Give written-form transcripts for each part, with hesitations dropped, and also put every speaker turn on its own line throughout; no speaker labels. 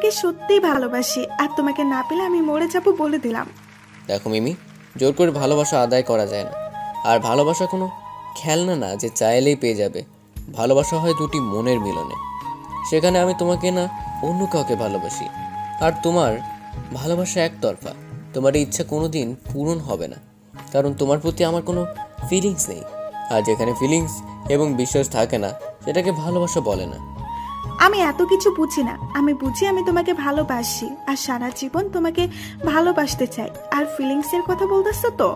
তোমাকে সত্যিই ভালোবাসি, আর তোমাকে না পেলে আমি মরে যাবো বলে দিলাম।
দেখো মিমি, জোর করে ভালোবাসা আদায় করা যায় না। আর ভালোবাসা কোনো খেলনা না যে চাইলেই পেয়ে যাবে। ভালোবাসা হয় দুটি মনের মিলনে। সেখানে আমি তোমাকে না অন্য কাউকে ভালোবাসি, আর তোমার ভালোবাসা একতরফা। তোমার এই ইচ্ছা কোনো দিন পূরণ হবে না, কারণ তোমার প্রতি আমার কোনো ফিলিংস নেই। আর যেখানে ফিলিংস এবং বিশ্বাস থাকে না, সেটাকে ভালোবাসা বলে না।
আমি এত কিছু বুঝি না, আমি বুঝি আমি তোমাকে ভালোবাসি আর সারা জীবন তোমাকে ভালোবাসতে চাই। আর ফিলিংস এর কথা বলতেছো তো,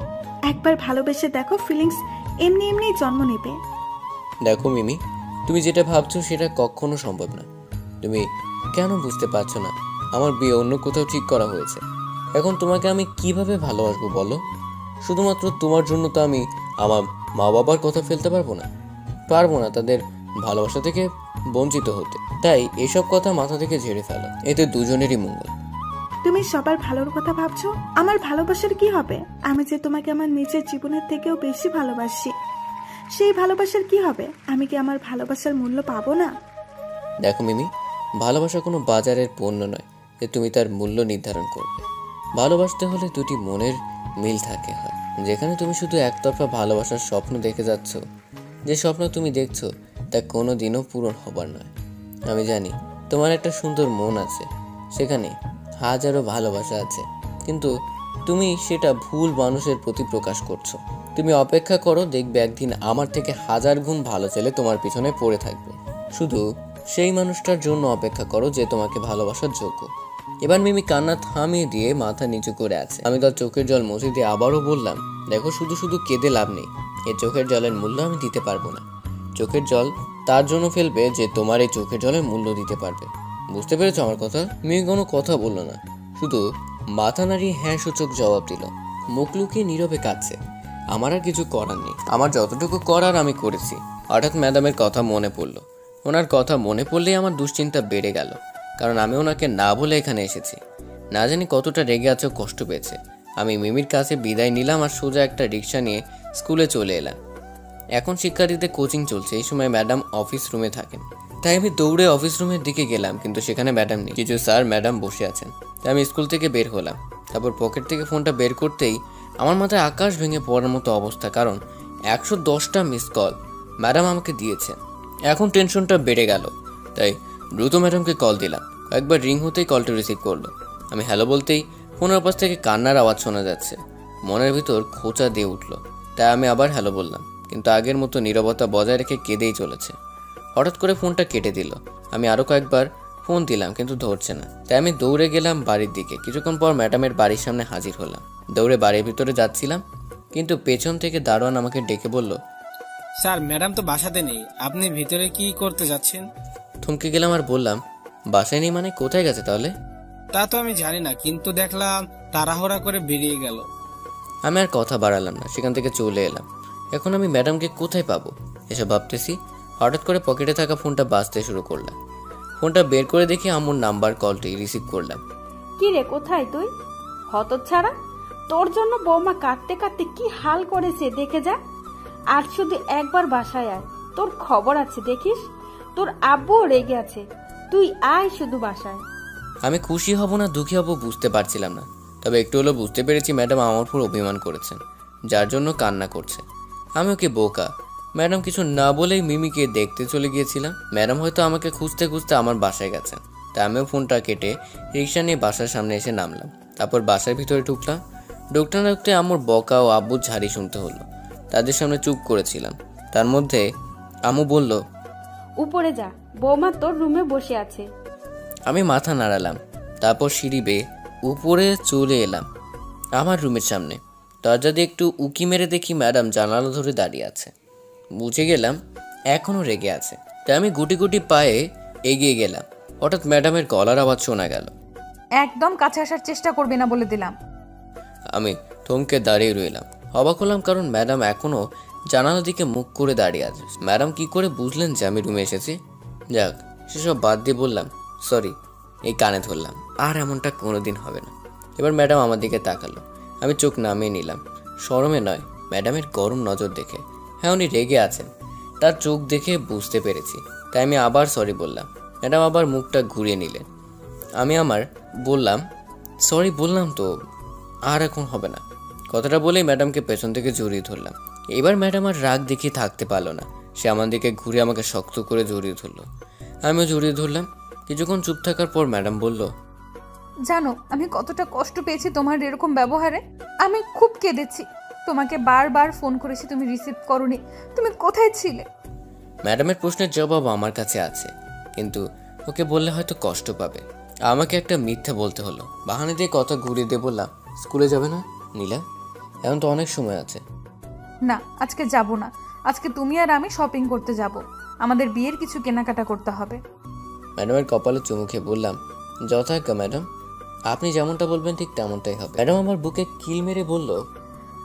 একবার ভালোবেসে দেখো, ফিলিংস এমনি এমনি জন্ম নেবে।
দেখো মিমি, তুমি যেটা ভাবছো সেটা কখনো সম্ভব না। তুমি কেন বুঝতে পারছো না? আমার বিয়ে অন্য কোথাও ঠিক করা হয়েছে। এখন তোমাকে আমি কিভাবে ভালোবাসবো বলো? শুধুমাত্র তোমার জন্য তো আমি আমার মা বাবার কথা ফেলতে পারবো না, তাদের ভালোবাসা থেকে বঞ্চিত হতে। তাই এসব কথা মাথা থেকে ঝেড়ে ফেলো, এতে দুজনেরই মঙ্গল।
তুমি সবার ভালোর কথা ভাবছো, আমার ভালোবাসার কি হবে? আমি যে তোমাকে আমার নিজের জীবনের থেকেও বেশি ভালোবাসি, সেই ভালোবাসার কি হবে? আমি কি আমার ভালোবাসার মূল্য পাবো না?
দেখো মিমি, ভালোবাসা কোনো বাজারের পণ্য নয় যে তুমি তার মূল্য নির্ধারণ করবে। ভালোবাসতে হলে দুটি মনের মিল থাকে হয়। যেখানে তুমি শুধু একতরফা ভালোবাসার স্বপ্ন দেখে যাচ্ছ, যে স্বপ্ন তুমি দেখছো তা কোনো দিনও পূরণ হবার নয়। আমি জানি তোমার একটা সুন্দর মন আছে, সেখানে হাজারো ভালোবাসা আছে, কিন্তু তুমি সেটা ভুল মানুষের প্রতি প্রকাশ করছো। তুমি অপেক্ষা করো, দেখবে একদিন আমার থেকে 1000 গুণ ভালো ছেলে তোমার পিছনে পড়ে থাকবে। শুধু সেই মানুষটার জন্য অপেক্ষা করো যে তোমাকে ভালোবাসার যোগ্য। এবার মিমি কান্না থামিয়ে দিয়ে মাথা নিচু করে আছে। আমি তার চোখের জল মুছে দিয়ে আবারও বললাম, দেখো শুধু শুধু কেঁদে লাভ নেই। এই চোখের জলের মূল্য আমি দিতে পারবো না। চোখের জল তার জন্য ফেলবে যে তোমার এই চোখের জলের মূল্য দিতে পারবে। বুঝতে পেরেছো আমার কথা? মিমি কোনো কথা বললো না, শুধু মাথা নাড়িয়ে হ্যাঁ সূচক জবাব দিল। মুখ লুকিয়ে নীরবে কাঁদছে। আমার আর কিছু করার নেই, আমার যতটুকু করার আমি করেছি। হঠাৎ ম্যাডামের কথা মনে পড়লো। ওনার কথা মনে পড়লেই আমার দুশ্চিন্তা বেড়ে গেল, কারণ আমি ওনাকে না বলে এখানে এসেছি। না জানি কতটা রেগে আছে, কষ্ট পেয়েছে। আমি মিমির কাছে বিদায় নিলাম আর সোজা একটা রিক্সা নিয়ে স্কুলে চলে এলাম। এখন শিক্ষার্থীদের কোচিং চলছে, এই সময় ম্যাডাম অফিস রুমে থাকেন। তাই আমি দৌড়ে অফিস রুমের দিকে গেলাম, কিন্তু সেখানে ম্যাডাম নেই। কিছু স্যার ম্যাডাম বসে আছেন। তাই আমি স্কুল থেকে বের হলাম। তারপর পকেট থেকে ফোনটা বের করতেই আমার মাথায় আকাশ ভেঙে পড়ার মতো অবস্থা, কারণ 110টা মিস কল ম্যাডাম আমাকে দিয়েছেন। এখন টেনশনটা বেড়ে গেল, তাই দ্রুত ম্যাডামকে কল দিলাম। কয়েকবার রিং হতেই কলটা রিসিভ করলো। আমি হ্যালো বলতেই ফোনের পাশ থেকে কান্নার আওয়াজ শোনা যাচ্ছে। মনের ভিতর খোঁচা দিয়ে উঠলো, তাই আমি আবার হ্যালো বললাম, কিন্তু আগের মতো নীরবতা বজায় রেখে কেঁদেই চলেছে। হঠাৎ করে ফোনটা কেটে দিল। আমি আরও কয়েকবার ফোন দিলাম, কিন্তু ধরছে না। তাই আমি দৌড়ে গেলাম বাড়ির দিকে। কিছুক্ষণ পর ম্যাডামের বাড়ির সামনে হাজির হলাম। দৌড়ে বাড়ির ভিতরে যাচ্ছিলাম, কিন্তু পেছন থেকে দারোয়ান আমাকে ডেকে বলল,
স্যার ম্যাডাম তো বাসাতে নেই, আপনি ভিতরে কি করতে যাচ্ছেন?
থমকে গেলাম আর বললাম, বাসায় নেই মানে? কোথায় গেছে তাহলে?
তা তো আমি জানি না, কিন্তু দেখলাম তাড়াহুড়া করে বেরিয়ে গেল।
আমি আর কথা বাড়ালাম না, সেখান থেকে চলে এলাম। এখন আমি ম্যাডামকে কোথায় পাবো এসব ভাবতেছি। হঠাৎ করে পকেটে থাকা ফোনটা বাজতে শুরু করলাম। ফোনটা বের করে দেখি আম্মুর নাম্বার, কলটি রিসিভ করলাম।
কি রে, কোথায় তুই? হতচ্ছাড়া, তোর জন্য বৌমা কাঁদতে কাঁদতে কি হাল করেছে দেখে যা। আর শুধু একবার বাসায় আয়, তোর খবর আছে দেখিস। তোর আব্বুও রেগে আছে, তুই আয় শুধু বাসায়।
আমি খুশি হব না দুঃখী হব বুঝতে পারছিলাম না, তবে একটু হলেও বুঝতে পেরেছি ম্যাডাম আমার উপর অভিমান করেছেন, যার জন্য কান্না করছে। আমি ওকে বোকা। ম্যাডাম কিছু না বলেই মিমিকে দেখতে চলে গিয়েছিলাম। ম্যাডাম হয়তো আমাকে খুঁজতে খুঁজতে আমার বাসায় গেছেন। তাই আমিও ফোনটা কেটে রিক্সা নিয়ে বাসার সামনে এসে নামলাম। তারপর বাসার ভিতরে ঢুকলাম। ঢুকতে না ঢুকতে আম্মুর বকা ও আব্বুর ঝাড়ি শুনতে হলো। তাদের সামনে চুপ করেছিলাম। তার মধ্যে আম্মু বলল,
উপরে যা, বৌমা তোর রুমে বসে আছে।
আমি মাথা নাড়ালাম। তারপর সিঁড়ি বেয়ে উপরে চলে এলাম আমার রুমের সামনে। দরজা দিয়ে একটু উকি মেরে দেখি ম্যাডাম জানালা ধরে দাঁড়িয়ে আছে। বুঝে গেলাম এখনও রেগে আছে। তাই আমি গুটি গুটি পায়ে এগিয়ে গেলাম। হঠাৎ ম্যাডামের গলার আওয়াজ শোনা গেল,
একদম কাছে আসার চেষ্টা করবি না বলে দিলাম।
আমি থমকে দাঁড়িয়ে রইলাম। অবাক হলাম, কারণ ম্যাডাম এখনও জানালার দিকে মুখ করে দাঁড়িয়ে আছে। ম্যাডাম কি করে বুঝলেন যে আমি রুমে এসেছি? যাক, সেসব বাদ দিয়ে বললাম, সরি, এই কানে ধরলাম, আর এমনটা কোনোদিন হবে না। এবার ম্যাডাম আমার দিকে তাকালো। আমি চোখ নামিয়ে নিলাম, শরমে নয়, ম্যাডামের গরম নজর দেখে। হ্যাঁ, উনি রেগে আছেন, তার চোখ দেখে বুঝতে পেরেছি। তাই আমি আবার সরি বললাম। ম্যাডাম আবার মুখটা ঘুরিয়ে নিলেন। আমি আমার বললাম, সরি বললাম তো, আর এখন হবে না। কথাটা বলেই ম্যাডামকে পেছন থেকে জড়িয়ে ধরলাম। এবার ম্যাডাম আর রাগ দেখিয়ে থাকতে পারলো না, সে আমার দিকে ঘুরে আমাকে শক্ত করে জড়িয়ে ধরলো। আমিও জড়িয়ে ধরলাম। কিছুক্ষণ চুপ থাকার পর ম্যাডাম বলল,
জানো আমি কতটা কষ্ট পেয়েছি তোমার এরকম ব্যবহারে। আমি খুব কেঁদেছি, তোমাকে বারবার ফোন করেছি, তুমি রিসিভ করোনি, তুমি কোথায় ছিলে?
ম্যাডামের প্রশ্নের জবাব আমার কাছে আছে, কিন্তু ওকে বললে হয়তো কষ্ট পাবে। আমাকে একটা মিথ্যা বলতে হলো। বাহানা দিয়ে কথা ঘুরিয়ে দিয়ে বললাম, স্কুলে যাবে না নীলা? এখন তো অনেক সময় আছে।
না, আজকে যাব না। আজকে তুমি আর আমি শপিং করতে যাব, আমাদের বিয়ের কিছু কেনাকাটা করতে হবে।
ম্যাডামের কপালে চুমু খেয়ে বললাম, যথাজ্ঞা ম্যাডাম, আপনি যেমনটা বলবেন ঠিক তেমনটাই হবে। ম্যাডাম আমার বুকে কিল মেরে বলল,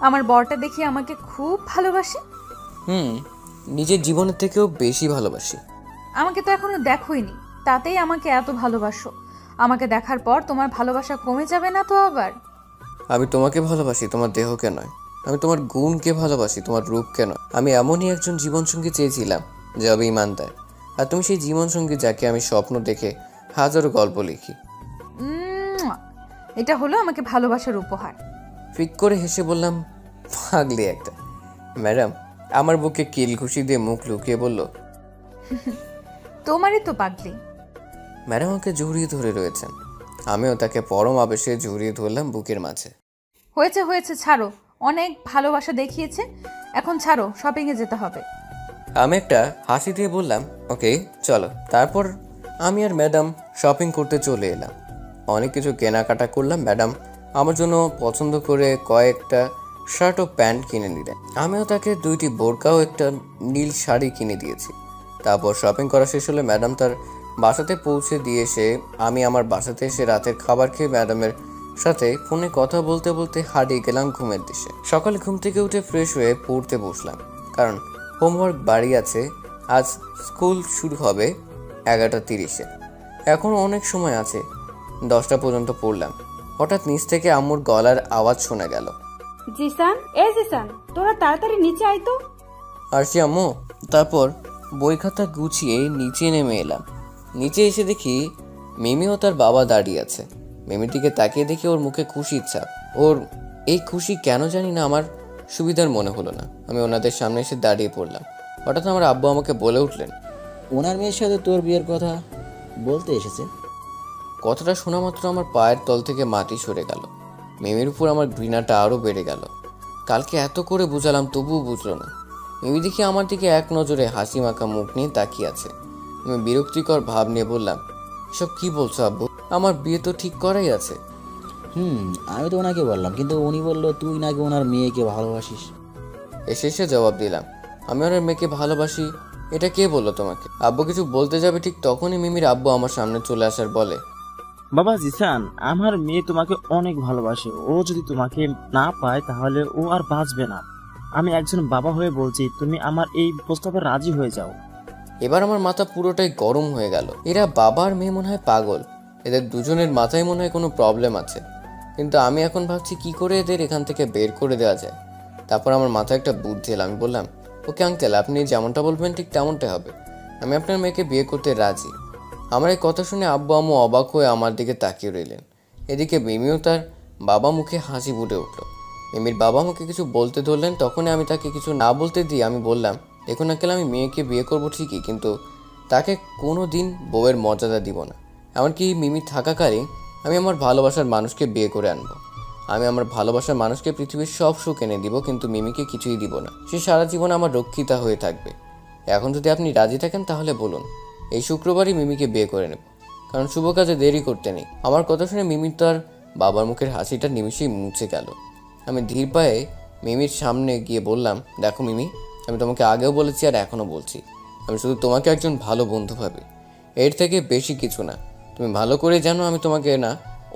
আমার বরটা দেখি আমাকে খুব ভালোবাসে।
নিজের জীবনের থেকেও বেশি ভালোবাসি।
আমাকে তো এখনো দেখোইনি, তাতেই আমাকে এত ভালোবাসো। আমাকে দেখার পর তোমার ভালোবাসা কমে যাবে না তো আবার?
আমি তোমাকে ভালোবাসি, তোমার দেহকে নয়। আমি তোমার গুণকে ভালোবাসি, তোমার রূপকে নয়। আমি এমনই একজন জীবনসঙ্গী চেয়েছিলাম যে হবে ইমানদার, আর তুমি সেই জীবনসঙ্গী যাকে আমি স্বপ্ন দেখে হাজারো গল্প লিখি।
এটা হলো আমাকে ভালোবাসার উপহার।
ফিক করে হেসে বললাম, পাগলি একটা। ম্যাডাম আমার বুকে কিল ঘুষি দিয়ে মুখ লুকিয়ে বলল,
তোমারই তো পাগলি।
ম্যাডাম আমাকে জড়িয়ে ধরে রয়েছেন। আমিও তাকে পরম আবেশে জড়িয়ে ধরলাম বুকের মাঝে।
হয়েছে হয়েছে, ছাড়ো, অনেক ভালোবাসা দেখিয়েছে, এখন ছাড়ো, শপিংয়ে যেতে হবে।
আমি একটা হাসি দিয়ে বললাম, ওকে চলো। তারপর আমি আর ম্যাডাম শপিং করতে চলে এলাম। অনেক কিছু কেনাকাটা করলাম। ম্যাডাম আমার জন্য পছন্দ করে কয়েকটা শার্ট ও প্যান্ট কিনে নিলেন। আমিও তাকে 2টি বোরকা ও একটা নীল শাড়ি কিনে দিয়েছি। তারপর শপিং করা শেষ হলে ম্যাডাম তার বাসাতে পৌঁছে দিয়ে এসে আমি আমার বাসাতে এসে রাতের খাবার খেয়ে ম্যাডামের সাথে ফোনে কথা বলতে বলতে হারিয়ে গেলাম ঘুমের দেশে। সকালে ঘুম থেকে উঠে ফ্রেশ হয়ে পড়তে বসলাম, কারণ হোমওয়ার্ক বাড়ি আছে। আজ স্কুল শুরু হবে 11:30-এ, এখনও অনেক সময় আছে। 10টা পর্যন্ত পড়লাম। হঠাৎ নিচ থেকে আম্মুর গলার আওয়াজ শোনা গেল,
জিসান, জিসান, তোরা তাড়াতাড়ি নিচে আয় তো।
আরশি আম্মু। তারপর বই খাতা গুছিয়ে নিচে নেমে এলাম। নিচে এসে দেখি মিমি ও তার বাবা দাঁড়িয়ে আছে। মিমির দিকে তাকিয়ে দেখি ওর মুখে খুশির ছাপ। ওর এই খুশি কেন জানি না আমার সুবিধার মনে হলো না। আমি ওনাদের সামনে এসে দাঁড়িয়ে পড়লাম। হঠাৎ আমার আব্বু আমাকে বলে উঠলেন,
ওনার মেয়ের সাথে তোর বিয়ের কথা বলতে এসেছে।
কথাটা শোনা মাত্র আমার পায়ের তল থেকে মাটি সরে গেল। মিমির উপর আমার ঘৃণাটা আরও বেড়ে গেল। কালকে এত করে বুঝালাম তবুও বুঝলো না। মিমি দেখি আমার দিকে এক নজরে হাসি মাখা মুখ নিয়ে তাকিয়ে আছে। আমি বিরক্তিকর ভাব নিয়ে বললাম, এসব কি বলছো আব্বু? আমার বিয়ে তো ঠিক করাই আছে।
আমি তো ওনাকে বললাম, কিন্তু উনি বললো তুই নাকি ওনার মেয়েকে ভালোবাসিস।
এসে জবাব দিলাম, আমি ওনার মেয়েকে ভালোবাসি? এটা কে বললো তোমাকে? আব্বু কিছু বলতে যাবে ঠিক তখনই মিমির আব্বু আমার সামনে চলে আসার বলে,
বাবা জিসান, আমার মেয়ে তোমাকে অনেক ভালোবাসে। ও যদি তোমাকে না পায় তাহলে ও আর বাঁচবে না। আমি একজন বাবা হয়ে বলছি, তুমি আমার এই প্রস্তাবে রাজি হয়ে যাও।
এবার আমার মাথা পুরোটাই গরম হয়ে গেল। এরা বাবার মেয়ে মনে হয় পাগল, এদের দুজনের মাথায় মনে হয় কোনো প্রবলেম আছে। কিন্তু আমি এখন ভাবছি কি করে এদের এখান থেকে বের করে দেওয়া যায়। তারপর আমার মাথায় একটা বুদ্ধি এলো। আমি বললাম, ওকে আঙ্কেল, আপনি যেমনটা বলবেন ঠিক তেমনটাই হবে। আমি আপনার মেয়েকে বিয়ে করতে রাজি। আমার এই কথা শুনে আব্বু আম্মু অবাক হয়ে আমার দিকে তাকিয়ে রইলেন। এদিকে মিমিও তার বাবা মুখে হাসি ফুটে উঠল। মিমির বাবা আমাকে কিছু বলতে ধরলেন, তখনই আমি তাকে কিছু না বলতে দিয়ে আমি বললাম, দেখুন আঙ্কেল, আমি মেয়েকে বিয়ে করবো ঠিকই, কিন্তু তাকে কোনো দিন বউয়ের মর্যাদা দিব না। এমনকি মিমি থাকাকালীন আমি আমার ভালোবাসার মানুষকে বিয়ে করে আনবো। আমি আমার ভালোবাসার মানুষকে পৃথিবীর সব সুখ এনে দিব, কিন্তু মিমিকে কিছুই দিব না। সে সারা জীবন আমার রক্ষিতা হয়ে থাকবে। এখন যদি আপনি রাজি থাকেন তাহলে বলুন, এই শুক্রবারই মিমিকে বিয়ে করে নেব, কারণ শুভ কাজে দেরি করতে নেই। আমার কথা শুনে মিমির তার বাবার মুখের হাসিটা নিমিষেই মুছে গেল। আমি ধীর পায়ে মিমির সামনে গিয়ে বললাম, দেখো মিমি, আমি তোমাকে আগেও বলেছি আর এখনও বলছি, আমি শুধু তোমাকে একজন ভালো বন্ধু ভাবি, এর থেকে বেশি কিছু না। তুমি ভালো করে জানো আমি তোমাকে না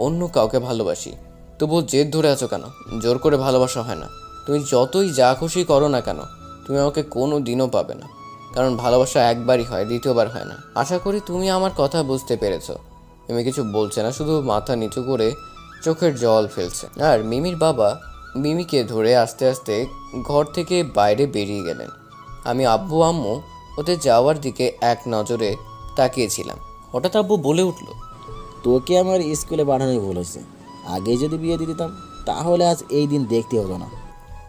অন্য কাউকে ভালোবাসি। তবুও জেদ ধরে আছো কেন? জোর করে ভালোবাসা হয় না। তুমি যতই যা খুশি করো না কেন, তুমি আমাকে কোনো দিনও পাবে না, কারণ ভালোবাসা একবারই হয়, দ্বিতীয়বার হয় না। আশা করি তুমি আমার কথা বুঝতে পেরেছো। মিমি কিছু বলছে না, শুধু মাথা নিচু করে চোখের জল ফেলছে। আর মিমির বাবা মিমিকে ধরে আস্তে আস্তে ঘর থেকে বাইরে বেরিয়ে গেলেন। আমি আব্বু আম্মু ওদের যাওয়ার দিকে এক নজরে তাকিয়েছিলাম। হঠাৎ আব্বু বলে উঠল,
তোকে আমার স্কুলে পাঠানোই ভুল হয়েছে। আগে যদি বিয়ে দিয়ে দিতাম তাহলে আজ এই দিন দেখতে হতো না।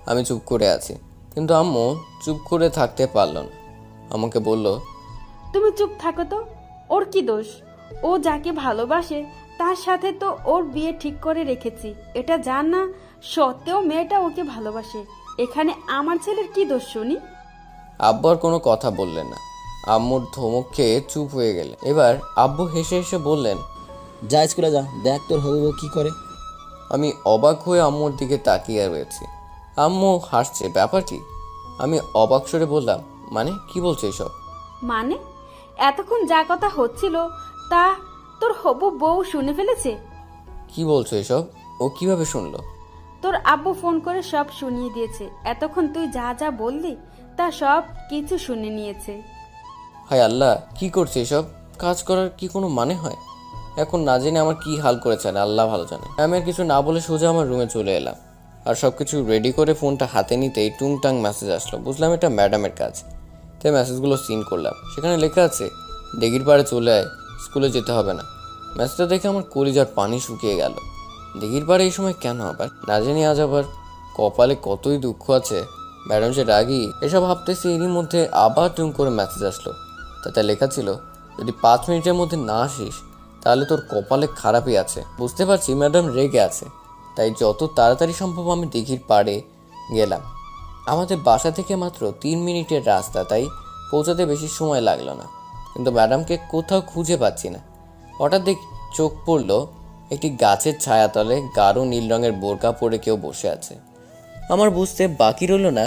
আমি চুপ করে আছি, কিন্তু আম্মু চুপ করে থাকতে পারল না। আমাকে বলল,
তুমি চুপ থাকো তো, ওর কি দোষ? ও যাকে ভালোবাসে তার সাথে তো ওর বিয়ে ঠিক করে রেখেছি, এটা জান না সত্ত্বেও মেয়েটা ওকে ভালোবাসে। এখানে আমার ছেলের কি দোষ শুনি?
আব্বু আর কোনো কথা বললেন না। আম্মুর ধমক খেয়ে চুপ হয়ে গেলেন। এবার আব্বু হেসে হেসে বললেন,
যা স্কুলে যা, দেখ তোর হবু বউ কি করে।
আমি অবাক হয়ে আম্মুর দিকে তাকিয়ে রয়েছি। আম্মু হাসছে, ব্যাপার কি? আমি অবাক সরে বললাম, মানে কি বলছো এসব?
মানে এতক্ষণ যা কথা হচ্ছিল তা তোর হবু বউ শুনে ফেলেছে?
কি বলছো এসব? ও কিভাবে শুনলো?
তোর আব্বু ফোন করে সব শুনিয়ে দিয়েছে। এতক্ষণ তুই যা যা বললি তা সব কিছু শুনে নিয়েছে।
হায় আল্লাহ, কি করছে এসব? কাজ করার কি কোনো মানে হয়? এখন না জেনে আমার কি হাল করেছে আল্লাহ ভালো জানে। আমি আর কিছু না বলে সোজা আমার রুমে চলে এলাম। আর সব কিছু রেডি করে ফোনটা হাতে নিতেই টুংটাং মেসেজ আসলো। বুঝলাম এটা ম্যাডামের কাজ, তাই মেসেজগুলো সিন করলাম। সেখানে লেখা আছে, দিঘির পাড়ে চলে আয়, স্কুলে যেতে হবে না। মেসেজটা দেখে আমার কলিজার পানি শুকিয়ে গেল। দিঘির পাড়ে এই সময় কেন আবার? না জানি আজ আবার কপালে কতই দুঃখ আছে। ম্যাডাম যে রাগি এসব ভাবতেছি, এরই মধ্যে আবার টুং করে মেসেজ আসলো। তাতে লেখা ছিল, যদি 5 মিনিটের মধ্যে না আসিস তাহলে তোর কপালে খারাপই আছে। বুঝতে পারছি ম্যাডাম রেগে আছে, তাই যত তাড়াতাড়ি সম্ভব আমি দিঘির পাড়ে গেলাম। আমাদের বাসা থেকে মাত্র 3 মিনিটের রাস্তা, তাই পৌঁছাতে বেশি সময় লাগলো না। কিন্তু ম্যাডামকে কোথাও খুঁজে পাচ্ছি না। হঠাৎ দেখি চোখ পড়ল একটি গাছের ছায়াতলে গাঢ় নীল রঙের বোরকা পরে কেউ বসে আছে। আমার বুঝতে বাকি রইল না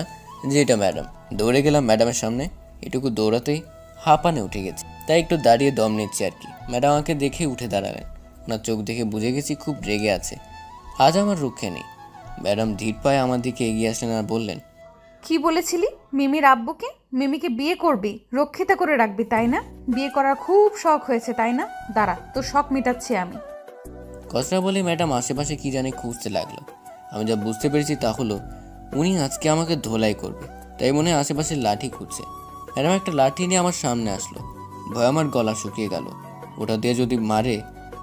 যে এটা ম্যাডাম। দৌড়ে গেলাম ম্যাডামের সামনে। এটুকু দৌড়াতেই হাঁপানে উঠে গেছে, তাই একটু দাঁড়িয়ে দম নিচ্ছি আর কি। ম্যাডাম আমাকে দেখে উঠে দাঁড়ালেন। ওনার চোখ দেখে বুঝে গেছি খুব রেগে আছে। আজ আমার রক্ষে নেই। ম্যাডাম ধীর পায়ে আমার দিকে এগিয়ে আসলেন আর বললেন,
কি বলেছিলি? মিমির আব্বুকে? মিমিকে বিয়ে করবি, রক্ষিতা করে রাখবি, তাই না? বিয়ে করার খুব শখ হয়েছে, তাই না? দাঁড়া, তোর শখ মেটাচ্ছি আমি।
কথাটা বলে ম্যাডাম আশেপাশে কি জানি খুঁজতে লাগলো। আমি যা বুঝতে পেরেছি তা হলো উনি আজকে আমাকে ধোলাই করবে, তাই মনে হয় আশেপাশে লাঠি খুঁজছে। ম্যাডাম একটা লাঠি নিয়ে আমার সামনে আসলো। ভয় আমার গলা শুকিয়ে গেল। ওটা দিয়ে যদি মারে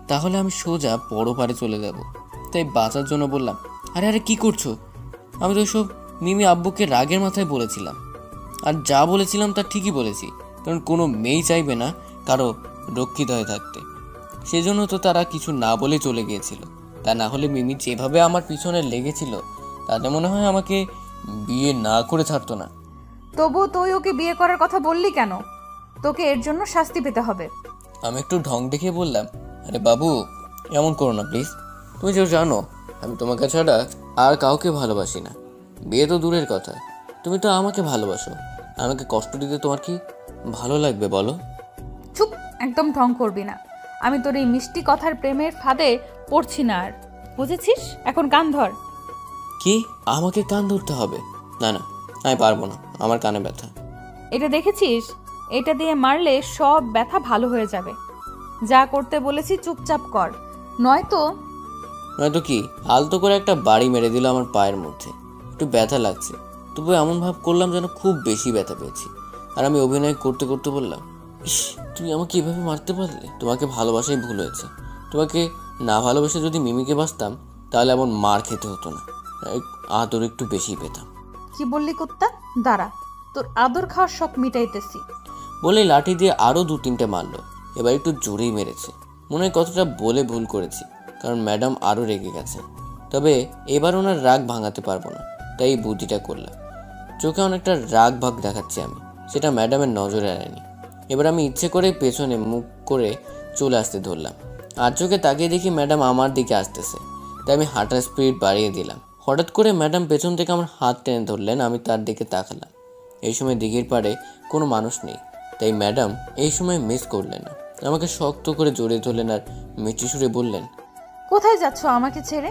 তাহলে আমি সোজা বড় পারে চলে যাব। তাই বাঁচার জন্য বললাম, আরে আরে কি করছো? আমি তো সব মিমি আব্বুকে রাগের মাথায় বলেছিলাম। আর যা বলেছিলাম তা ঠিকই বলেছি, কারণ কোনো মেয়েই চাইবে না কারো রক্ষিত হয়ে থাকতে। সেজন্য তো তারা কিছু না বলে চলে গিয়েছিল। তা না হলে মিমি যেভাবে আমার পিছনে লেগেছিল তাতে মনে হয় আমাকে বিয়ে না করে ছাড়তো না।
তবু তুই ওকে বিয়ে করার কথা বললি কেন? তোকে এর জন্য শাস্তি পেতে হবে।
আমি একটু ঢং দেখে বললাম, আরে বাবু এমন করো না প্লিজ। তুমি যে জানো আমি তোমাকে ছাড়া আর কাউকে ভালোবাসি না। বিয়ে তো দূরের কথা, তুমি তো আমাকে ভালোবাসো। আমাকে কষ্ট দিতে তোমার কি ভালো লাগবে বলো?
চুপ, একদম ঢং করবি না। আমি তোর এই মিষ্টি কথার প্রেমের ফাঁদে পড়ছি না আর, বুঝেছিস? এখন কান ধর।
কি আমাকে কান ধরতে হবে? না না, আমি পারবো না, আমার কানে ব্যথা।
এটা দেখেছিস? এটা দিয়ে মারলে সব ব্যথা ভালো হয়ে যাবে। যা করতে বলেছি চুপচাপ কর, নয়তো
কি আলতো করে একটা বাড়ি মেরে দিল আমার পায়ের মধ্যে। একটু ব্যথা লাগছে, তবু এমন ভাব করলাম যেন খুব বেশি ব্যথা পেয়েছি। আর আমি অভিনয় করতে করতে বললাম, ইস তুমি আমাকে এভাবে মারতে পারলে? তোমাকে ভালোবাসাই ভুল হয়েছে। তোমাকে না ভালোবেসে যদি মিমিকে বাসতাম তাহলে এমন মার খেতে হতো না, আদর একটু বেশি পেতাম।
কি বললি কুত্তা? দাঁড়া, তোর আদর খাওয়ার শখ মিটাইতেছি।
বলে লাঠি দিয়ে আরও 2-3টে মারলো। এবার একটু জোরেই মেরেছে। মনে হয় কতটা বলে ভুল করেছি, কারণ ম্যাডাম আরও রেগে গেছে। তবে এবার ওনার রাগ ভাঙাতে পারবো না, তাই এই বুদ্ধিটা করলাম। চোখে অনেকটা রাগ ভাগ দেখাচ্ছি আমি, সেটা ম্যাডামের নজরে আনেনি। এবার আমি ইচ্ছে করে পেছনে মুখ করে চলে আসতে ধরলাম। আর চোখে তাকিয়ে দেখি ম্যাডাম আমার দিকে আসতেছে, তাই আমি হাঁটার স্পিড বাড়িয়ে দিলাম। হঠাৎ করে ম্যাডাম পেছন থেকে আমার হাত টেনে ধরলেন। আমি তার দিকে তাকালাম। এই সময় দিঘির পাড়ে কোনো মানুষ নেই, তাই ম্যাডাম এই সময় মিস করলেন না। আমাকে শক্ত করে জড়িয়ে ধরলেন আর মিষ্টি সুরে বললেন,
কোথায় যাচ্ছ আমাকে ছেড়ে?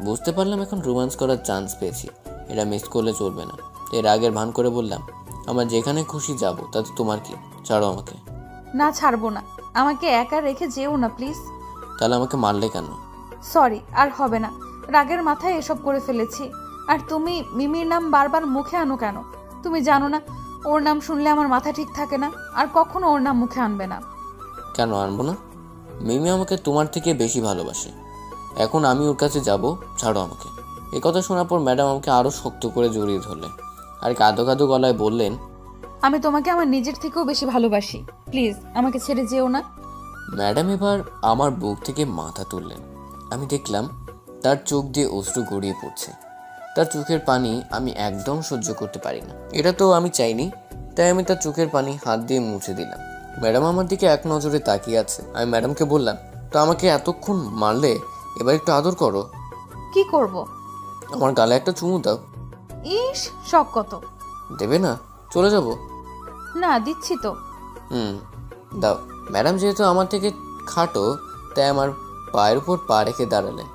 বুঝতে পারলাম এখন রোম্যান্স করার চান্স পেয়েছি, এটা মিস করলে চলবে না। তাই রাগের ভান করে বললাম, আমার যেখানে খুশি যাব, তাতে তোমার কি? ছাড়ো আমাকে।
না, ছাড়বো না। আমাকে একা রেখে যেও না প্লিজ।
তাহলে আমাকে মারলে কেন?
সরি, আর হবে না। রাগের মাথায় এসব করে ফেলেছি। আর তুমি মিমির নাম বারবার মুখে আনো কেন? তুমি জানো না ওর নাম শুনলে আমার মাথা ঠিক থাকে না, আর কখনো ওর নাম মুখে আনবে না।
কেন আনবো না? মিমি আমাকে তোমার থেকে বেশি ভালোবাসে। এখন আমি ওর কাছে যাব, ছাড়ো আমাকে। এই কথা শোনার পর ম্যাডাম আমাকে আরও শক্ত করে জড়িয়ে ধরলেন আর কাঁদো কাঁদো গলায় বললেন,
আমি তোমাকে আমার নিজের থেকেও বেশি ভালোবাসি, প্লিজ আমাকে ছেড়ে যেও না।
ম্যাডাম এবার আমার বুক থেকে মাথা তুললেন। আমি দেখলাম তার চোখ দিয়ে অশ্রু গড়িয়ে পড়ছে। তার চোখের পানি আমি একদম সহ্য করতে পারি না। এটা তো আমি চাইনি, তাই আমি তার চোখের পানি হাত দিয়ে মুছে দিলাম। ম্যাডাম আমার দিকে এক নজরে তাকিয়ে আছে। আমি ম্যাডামকে বললাম, তো আমাকে এতক্ষণ মারলে, এবার একটু আদর করো।
কি করব?
আমার গালে একটা চুমু দাও।
ইস, শখ কত!
দেবে না? চলে যাব।
না, দিচ্ছি তো।
দাও। ম্যাডাম যেহেতু আমার থেকে খাটো, তাই আমার পায়ের উপর পা রেখে দাঁড়ালেন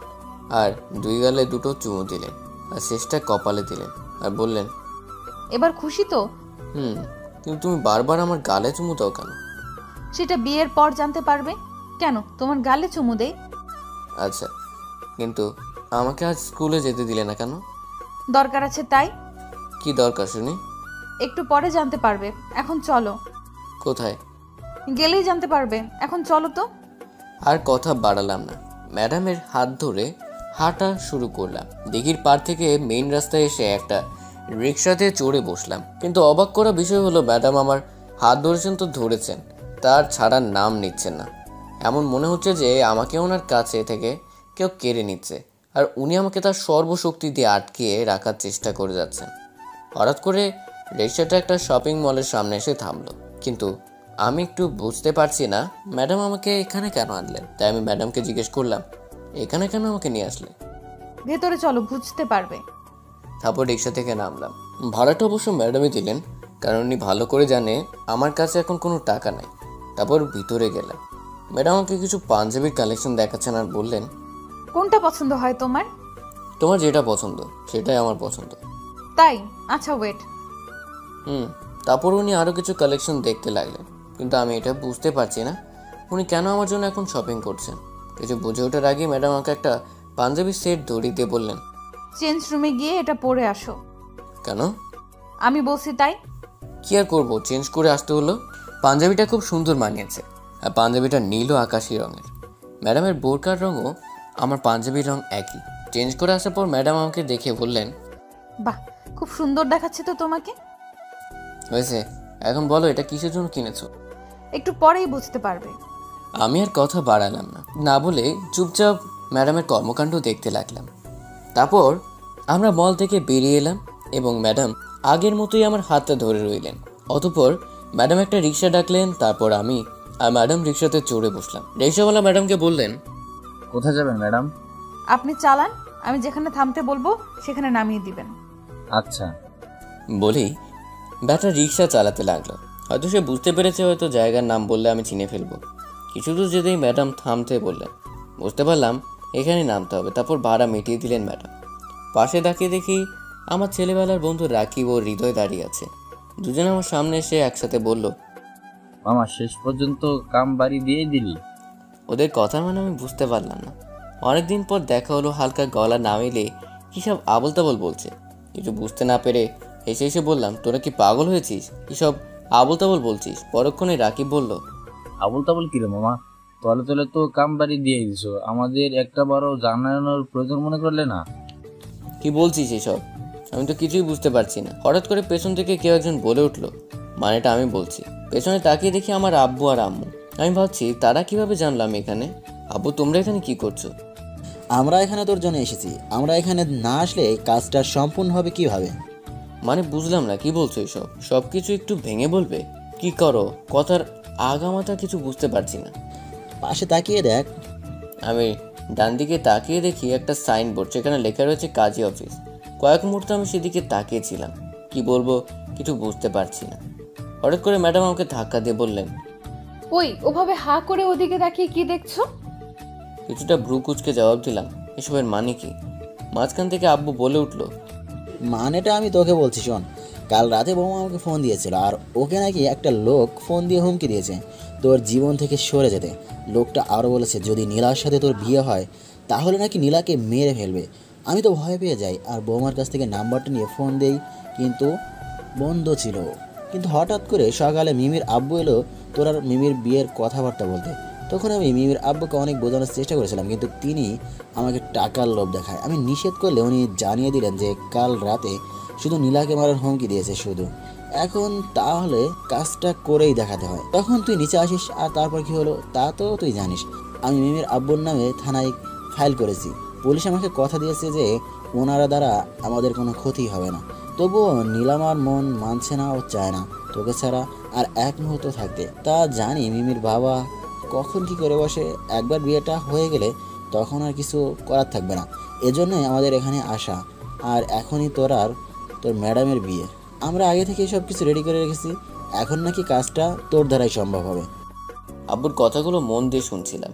আর দুই গালে দুটো চুমু দিলেন আর শেষটা কপালে দিলেন আর বললেন,
এবার খুশি তো?
কিন্তু তুমি বারবার আমার গালে চুমু দাও কেন?
সেটা বিয়ের পর জানতে পারবে। কেন তোমার গালে চুমু দেই?
আচ্ছা, কিন্তু আমাকে আজ স্কুলে যেতে দিলে না কেন?
দরকার আছে তাই।
কি দরকার শুনি?
একটু পরে জানতে পারবে, এখন চলো।
কোথায়?
গেলেই জানতে পারবে, এখন চলো তো।
আর কথা বাড়ালাম না, ম্যাডামের হাত ধরে হাঁটা শুরু করলাম। দিঘির পাড় থেকে মেইন রাস্তায় এসে একটা রিক্সাতে চড়ে বসলাম। কিন্তু অবাক করা বিষয় হলো, ম্যাডাম আমার হাত ধরেছেন তো ধরেছেন, তার ছাড়ার নাম নিচ্ছেন না। এমন মনে হচ্ছে যে আমাকে ওনার কাছে থেকে কেউ কেড়ে নিচ্ছে আর উনি আমাকে তার সর্বশক্তি দিয়ে আটকিয়ে রাখার চেষ্টা করে যাচ্ছেন। হঠাৎ করে রিক্সাটা একটা শপিং মলের সামনে এসে থামলো, কিন্তু আমি একটু বুঝতে পারছি না ম্যাডাম আমাকে এখানে কেন আনলেন। তাই আমি ম্যাডামকে জিজ্ঞেস করলাম, এখানে কেন আমাকে নিয়ে আসলে?
ভেতরে চলো, বুঝতে পারবে।
তারপর রিক্সা থেকে নামলাম। ভাড়াটা অবশ্য ম্যাডামই দিলেন, কারণ উনি ভালো করে জানে আমার কাছে এখন কোনো টাকা নাই। তারপর ভিতরে গেলাম। ম্যাডাম আমাকে কিছু পাঞ্জাবির কালেকশন দেখাচ্ছেন আর বললেন,
কোনটা পছন্দ হয় তোমার?
তোমার যেটা পছন্দ সেটাই আমার পছন্দ।
তাই? আচ্ছা, ওয়েট।
তারপর উনি আরও কিছু কালেকশন দেখতে লাগলেন, কিন্তু আমি এটা বুঝতে পারছি না উনি কেন আমার জন্য এখন শপিং করছেন। কিছু বুঝে ওঠার আগে ম্যাডাম আমাকে একটা পাঞ্জাবি সেট ধরিয়ে দিয়ে বললেন,
চেঞ্জ রুমে গিয়ে এটা পরে আসো।
কেন?
আমি বলছি তাই।
কি আর করবো, চেঞ্জ করে আসতে হলো। পাঞ্জাবিটা খুব সুন্দর মানিয়েছে আর পাঞ্জাবিটা নীল ও আকাশি রঙের। ম্যাডামের বোরকার রঙও আমার পাঞ্জাবির রঙ একই। চেঞ্জ করে আসার পর ম্যাডাম আমাকে দেখে বললেন,
বাহ, খুব সুন্দর দেখাচ্ছে তো তোমাকে।
হয়েছে, এখন বলো এটা কিসের জন্য কিনেছো?
একটু পরেই বুঝতে পারবে।
আমি আর কথা বাড়ালাম না, না বলে চুপচাপ ম্যাডামের কর্মকাণ্ড দেখতে লাগলাম। তারপর আমরা মল থেকে বেরিয়ে এলাম এবং ম্যাডাম আগের মতোই আমার হাতটা ধরে রইলেন। অতঃপর ম্যাডাম একটা রিক্সা ডাকলেন। তারপর আমি আর ম্যাডাম রিক্সাতে চড়ে বসলাম। রিক্সাওয়ালা ম্যাডামকে বললেন,
কোথায় যাবেন ম্যাডাম?
আপনি চালান, আমি যেখানে থামতে বলবো সেখানে নামিয়ে দিবেন।
আচ্ছা।
বলেই ব্যাটা রিক্সা চালাতে লাগলো। হয়তো সে বুঝতে পেরেছে হয়তো জায়গার নাম বললে আমি চিনে ফেলবো। কিছু দূর যেতেই ম্যাডাম থামতে বললেন। বুঝতে পারলাম এখানে নামতে হবে। তারপর ভাড়া মিটিয়ে দিলেন ম্যাডাম। পাশে তাকিয়ে দেখি আমার ছেলেবেলার বন্ধু রাকিব ও হৃদয় দাঁড়িয়ে আছে। দুজনে আমার সামনে এসে একসাথে বলল,
মামা শেষ পর্যন্ত কাম বাড়ি দিয়ে দিলি।
ওদের কথা মানে আমি বুঝতে পারলাম না। অনেকদিন পর দেখা হলো, হালকা গলা নামিলে কী সব আবল তাবল বলছে। কিছু বুঝতে না পেরে হেসে হেসে বললাম, তোরা কি পাগল হয়েছিস? কী সব আবল তাবল বলছিস? পরক্ষণে রাকিব বলল,
আবুল তাবুল কিরে মামা, তলে তলে তো কাম বাড়ি দিয়ে দিছো, আমাদের একটা বারও জানানোর প্রয়োজন মনে করলে না?
কি বলছিস এসব? আমি তো কিছুই বুঝতে পারছি না। হঠাৎ করে পেছন থেকে কেউ একজন বলে উঠলো, মানেটা আমি বলছি। পেছনে তাকিয়ে দেখি আমার আব্বু আর আম্মু। আমি ভাবছি তারা কিভাবে জানলাম এখানে। আব্বু, তোমরা এখানে কি করছো?
আমরা এখানে তোর জন্য এসেছি। আমরা এখানে না আসলে কাজটা সম্পূর্ণ হবে কিভাবে?
মানে বুঝলাম না, কি বলছো এসব? সব কিছু একটু ভেঙে বলবে? কি করো, কথার আগামাথা কিছু বুঝতে পারছি না।
পাশে তাকিয়ে দেখ।
আমি ডান দিকে তাকিয়ে দেখি একটা সাইনবোর্ড, সেখানে লেখা রয়েছে কাজী অফিস। কয়েক মুহূর্ত আমি সেদিকে তাকিয়েছিলাম। কি বলবো কিছু বুঝতে পারছি না। হঠাৎ করে ম্যাডাম আমাকে ধাক্কা দিয়ে বললেন,
ওই ওভাবে হা করে ওদিকে তাকিয়ে কি দেখছো?
কিছুটা ভ্রু কুচকে জবাব দিলাম, এসবের মানে কি? মাঝখান থেকে আব্বু বলে উঠলো,
মানেটা আমি তোকে বলছি শোন। কাল রাতে বৌমা আমাকে ফোন দিয়েছিল আর ওকে নাকি একটা লোক ফোন দিয়ে হুমকি দিয়েছে তোর জীবন থেকে সরে যেতে। লোকটা আরও বলেছে যদি নীলার সাথে তোর বিয়ে হয় তাহলে নাকি নীলাকে মেরে ফেলবে। আমি তো ভয় পেয়ে যাই আর বৌমার কাছ থেকে নাম্বারটা নিয়ে ফোন দেই, কিন্তু বন্ধ ছিল। কিন্তু হঠাৎ করে সকালে মিমির আব্বু এলো তোর আর মিমির বিয়ের কথাবার্তা বলতে। তখন আমি মিমির আব্বুকে অনেক বোঝানোর চেষ্টা করেছিলাম, কিন্তু তিনি আমাকে টাকার লোভ দেখায়। আমি নিষেধ করলে উনি জানিয়ে দিলেন যে কাল রাতে শুধু নীলাকে মারার হুমকি দিয়েছে শুধু। এখন তাহলে কাজটা করেই দেখাতে হয়। তখন তুই নিচে আসিস, আর তারপর কি হলো তা তো তুই জানিস। আমি মিমির আব্বুর নামে থানায় ফাইল করেছি। পুলিশ আমাকে কথা দিয়েছে যে ওনারা দ্বারা আমাদের কোনো ক্ষতি হবে না। তবুও নীলামার মন মানছে না, ও চায় না তোকে ছাড়া আর এক মুহূর্ত থাকতে। তা জানি মিমির বাবা কখন কি করে বসে। একবার বিয়েটা হয়ে গেলে তখন আর কিছু করার থাকবে না। এজন্যই আমাদের এখানে আসা। আর এখনই তোর ম্যাডামের বিয়ে। আমরা আগে থেকে সব কিছু রেডি করে রেখেছি। এখন নাকি কাজটা তোর দ্বারাই সম্ভব হবে।
আব্বুর কথাগুলো মন দিয়ে শুনছিলাম।